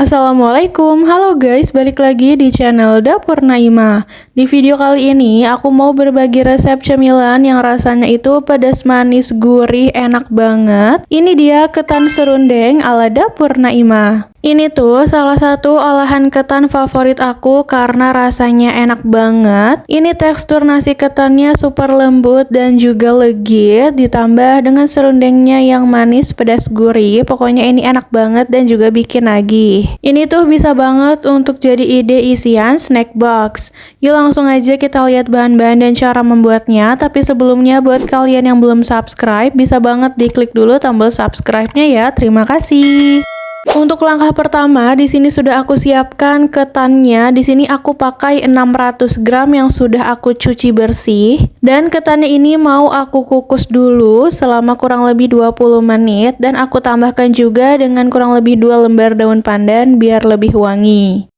Assalamualaikum, halo guys, balik lagi di channel Dapur Naima. Di video kali ini aku mau berbagi resep cemilan yang rasanya itu pedas manis gurih enak banget. Ini dia ketan serundeng ala Dapur Naima. Ini tuh salah satu olahan ketan favorit aku karena rasanya enak banget. Ini tekstur nasi ketannya super lembut dan juga legit, ditambah dengan serundengnya yang manis pedas gurih. Pokoknya ini enak banget dan juga bikin nagih. Ini tuh bisa banget untuk jadi ide isian snack box. Yuk langsung aja kita lihat bahan-bahan dan cara membuatnya. Tapi sebelumnya buat kalian yang belum subscribe, bisa banget diklik dulu tombol subscribe-nya ya. Terima kasih. Untuk langkah pertama, di sini sudah aku siapkan ketannya. Di sini aku pakai 600 gram yang sudah aku cuci bersih. Dan ketannya ini mau aku kukus dulu selama kurang lebih 20 menit. Dan aku tambahkan juga dengan kurang lebih 2 lembar daun pandan biar lebih wangi.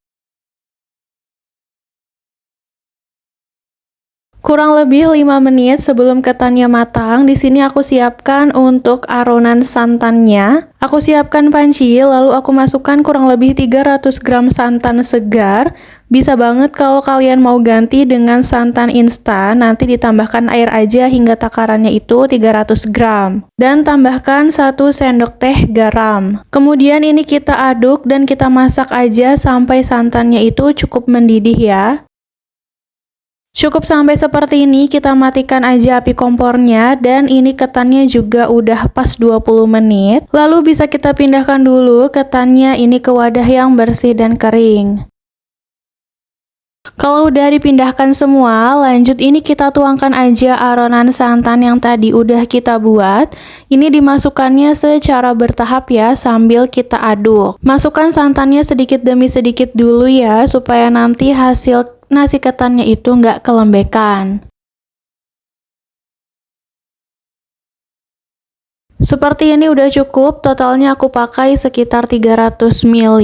Kurang lebih 5 menit sebelum ketannya matang, di sini aku siapkan untuk aronan santannya. Aku siapkan panci, lalu aku masukkan kurang lebih 300 gram santan segar. Bisa banget kalau kalian mau ganti dengan santan instan, nanti ditambahkan air aja hingga takarannya itu 300 gram. Dan tambahkan 1 sendok teh garam. Kemudian ini kita aduk dan kita masak aja sampai santannya itu cukup mendidih ya. Cukup sampai seperti ini, kita matikan aja api kompornya dan ini ketannya juga udah pas 20 menit. Lalu bisa kita pindahkan dulu ketannya ini ke wadah yang bersih dan kering. Kalau udah dipindahkan semua, lanjut ini kita tuangkan aja aronan santan yang tadi udah kita buat. Ini dimasukkannya secara bertahap ya, sambil kita aduk. Masukkan santannya sedikit demi sedikit dulu ya, supaya nanti hasil nasi ketannya itu nggak kelembekan. Seperti ini udah cukup, totalnya aku pakai sekitar 300 ml.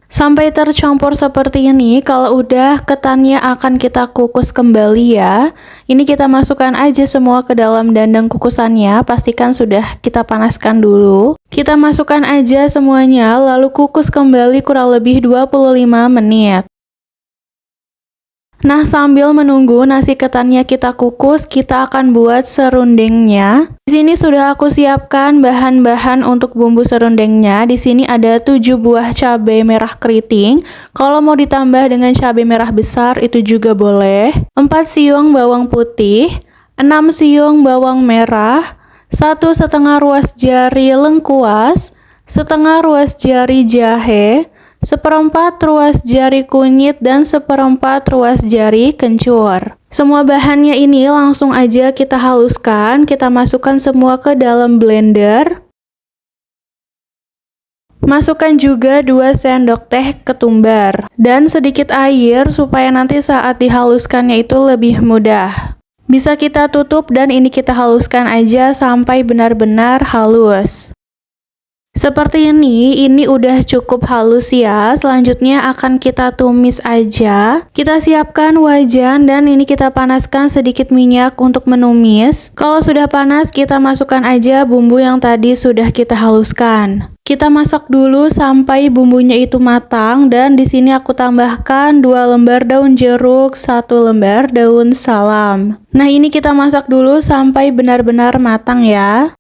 Sampai tercampur seperti ini, kalau udah ketannya akan kita kukus kembali ya. Ini kita masukkan aja semua ke dalam dandang kukusannya, pastikan sudah kita panaskan dulu. Kita masukkan aja semuanya, lalu kukus kembali kurang lebih 25 menit. Nah, sambil menunggu nasi ketannya kita kukus, kita akan buat serundengnya. Di sini sudah aku siapkan bahan-bahan untuk bumbu serundengnya. Di sini ada 7 buah cabai merah keriting. Kalau mau ditambah dengan cabai merah besar itu juga boleh. 4 siung bawang putih, 6 siung bawang merah, 1,5 ruas jari lengkuas, setengah ruas jari jahe, 1/4 ruas jari kunyit dan 1/4 ruas jari kencur. Semua bahannya ini langsung aja kita haluskan, kita masukkan semua ke dalam blender. Masukkan juga 2 sendok teh ketumbar dan sedikit air supaya nanti saat dihaluskannya itu lebih mudah. Bisa kita tutup dan ini kita haluskan aja sampai benar-benar halus. Seperti ini udah cukup halus ya. Selanjutnya akan kita tumis aja. Kita siapkan wajan dan ini kita panaskan sedikit minyak untuk menumis. Kalau sudah panas, kita masukkan aja bumbu yang tadi sudah kita haluskan. Kita masak dulu sampai bumbunya itu matang dan di sini aku tambahkan 2 lembar daun jeruk, 1 lembar daun salam. Nah, ini kita masak dulu sampai benar-benar matang ya.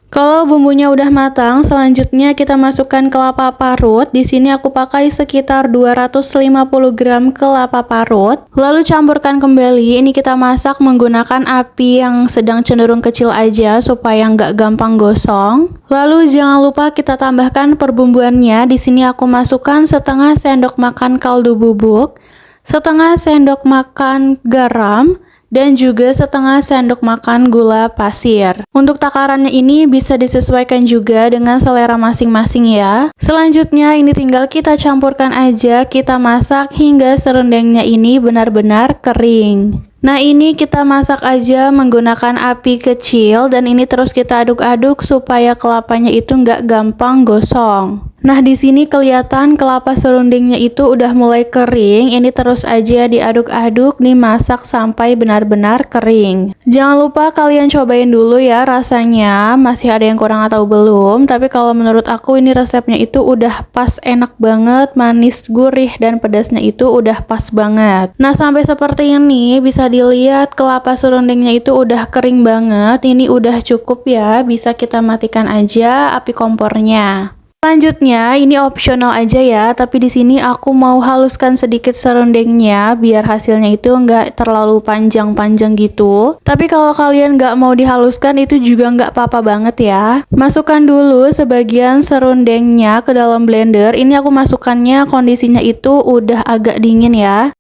Kalau bumbunya udah matang, selanjutnya kita masukkan kelapa parut. Di sini aku pakai sekitar 250 gram kelapa parut. Lalu campurkan kembali. Ini kita masak menggunakan api yang sedang cenderung kecil aja supaya nggak gampang gosong. Lalu jangan lupa kita tambahkan perbumbuannya. Di sini aku masukkan setengah sendok makan kaldu bubuk, setengah sendok makan garam, dan juga setengah sendok makan gula pasir. Untuk takarannya ini bisa disesuaikan juga dengan selera masing-masing ya. Selanjutnya ini tinggal kita campurkan aja, kita masak hingga serundengnya ini benar-benar kering. Nah, ini kita masak aja menggunakan api kecil dan ini terus kita aduk-aduk supaya kelapanya itu nggak gampang gosong. Nah, di sini kelihatan kelapa serundingnya itu udah mulai kering. Ini terus aja diaduk-aduk, dimasak sampai benar-benar kering. Jangan lupa kalian cobain dulu ya rasanya, masih ada yang kurang atau belum. Tapi kalau menurut aku ini resepnya itu udah pas, enak banget, manis, gurih, dan pedasnya itu udah pas banget. Nah, sampai seperti ini bisa dilihat kelapa serundingnya itu udah kering banget. Ini udah cukup ya, bisa kita matikan aja api kompornya. Selanjutnya, ini opsional aja ya, tapi di sini aku mau haluskan sedikit serundengnya biar hasilnya itu nggak terlalu panjang-panjang gitu. Tapi kalau kalian nggak mau dihaluskan itu juga nggak apa-apa banget ya. Masukkan dulu sebagian serundengnya ke dalam blender. Ini aku masukkannya kondisinya itu udah agak dingin ya.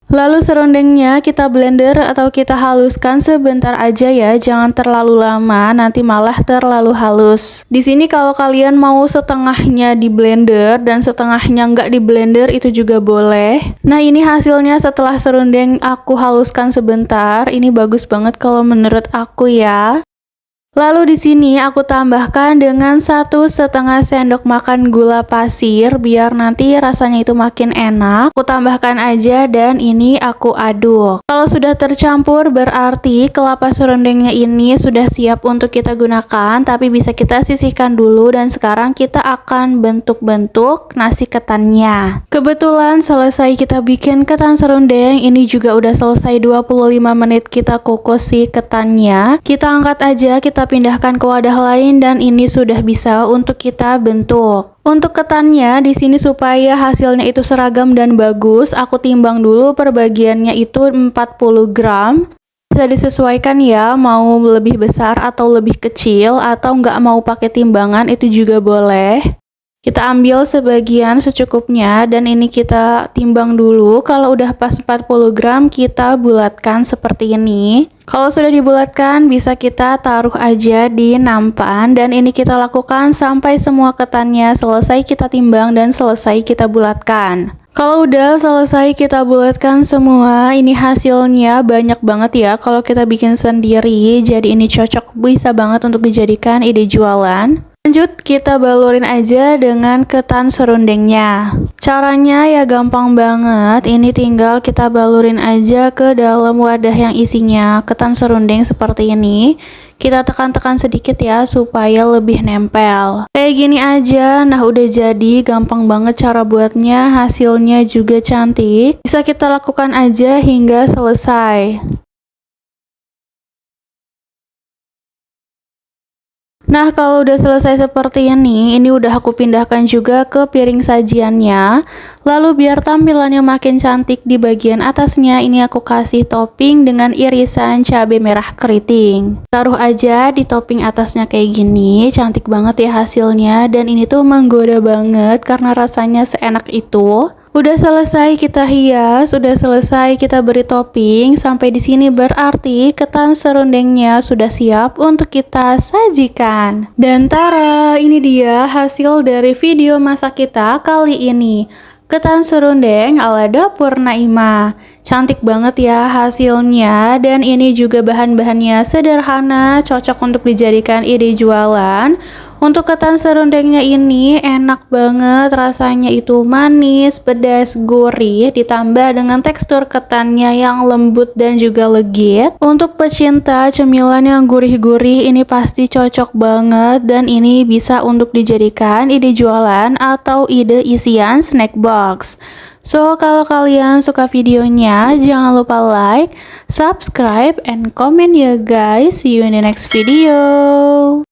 Lalu serundengnya kita blender atau kita haluskan sebentar aja ya, jangan terlalu lama, nanti malah terlalu halus. Di sini kalau kalian mau setengahnya di blender dan setengahnya nggak di blender itu juga boleh. Nah, ini hasilnya setelah serundeng aku haluskan sebentar. Ini bagus banget kalau menurut aku ya. Lalu di sini aku tambahkan dengan 1,5 sendok makan gula pasir biar nanti rasanya itu makin enak. Aku tambahkan aja dan ini aku aduk. Kalau sudah tercampur berarti kelapa serundengnya ini sudah siap untuk kita gunakan, tapi bisa kita sisihkan dulu dan sekarang kita akan bentuk-bentuk nasi ketannya. Kebetulan selesai kita bikin ketan serundeng, ini juga udah selesai 25 menit kita kukus si ketannya. Kita angkat aja, kita pindahkan ke wadah lain dan ini sudah bisa untuk kita bentuk. Untuk ketannya di sini supaya hasilnya itu seragam dan bagus, aku timbang dulu perbagiannya itu 40 gram. Bisa disesuaikan ya, mau lebih besar atau lebih kecil atau nggak mau pakai timbangan itu juga boleh. Kita ambil sebagian secukupnya dan ini kita timbang dulu. Kalau udah pas 40 gram kita bulatkan seperti ini. Kalau sudah dibulatkan bisa kita taruh aja di nampan dan ini kita lakukan sampai semua ketannya selesai kita timbang dan selesai kita bulatkan. Kalau udah selesai kita bulatkan semua, ini hasilnya banyak banget ya kalau kita bikin sendiri. Jadi ini cocok, bisa banget untuk dijadikan ide jualan. Lanjut, kita balurin aja dengan ketan serundengnya. Caranya ya gampang banget, ini tinggal kita balurin aja ke dalam wadah yang isinya ketan serundeng seperti ini. Kita tekan-tekan sedikit ya supaya lebih nempel. Kayak gini aja, nah udah jadi, gampang banget cara buatnya, hasilnya juga cantik. Bisa kita lakukan aja hingga selesai. Nah, kalau udah selesai seperti ini udah aku pindahkan juga ke piring sajiannya. Lalu biar tampilannya makin cantik di bagian atasnya, ini aku kasih topping dengan irisan cabai merah keriting. Taruh aja di topping atasnya kayak gini, cantik banget ya hasilnya. Dan ini tuh menggoda banget karena rasanya seenak itu. Udah selesai kita hias, udah selesai kita beri topping. Sampai di sini berarti ketan serundengnya sudah siap untuk kita sajikan. Dan tara, ini dia hasil dari video masak kita kali ini. Ketan serundeng ala dapur Naimah. Cantik banget ya hasilnya, dan ini juga bahan-bahannya sederhana, cocok untuk dijadikan ide jualan. Untuk ketan serundengnya ini enak banget, rasanya itu manis, pedas, gurih, ditambah dengan tekstur ketannya yang lembut dan juga legit. Untuk pecinta cemilan yang gurih-gurih ini pasti cocok banget, dan ini bisa untuk dijadikan ide jualan atau ide isian snack box. So, kalau kalian suka videonya, jangan lupa like, subscribe, and comment ya guys. See you in the next video.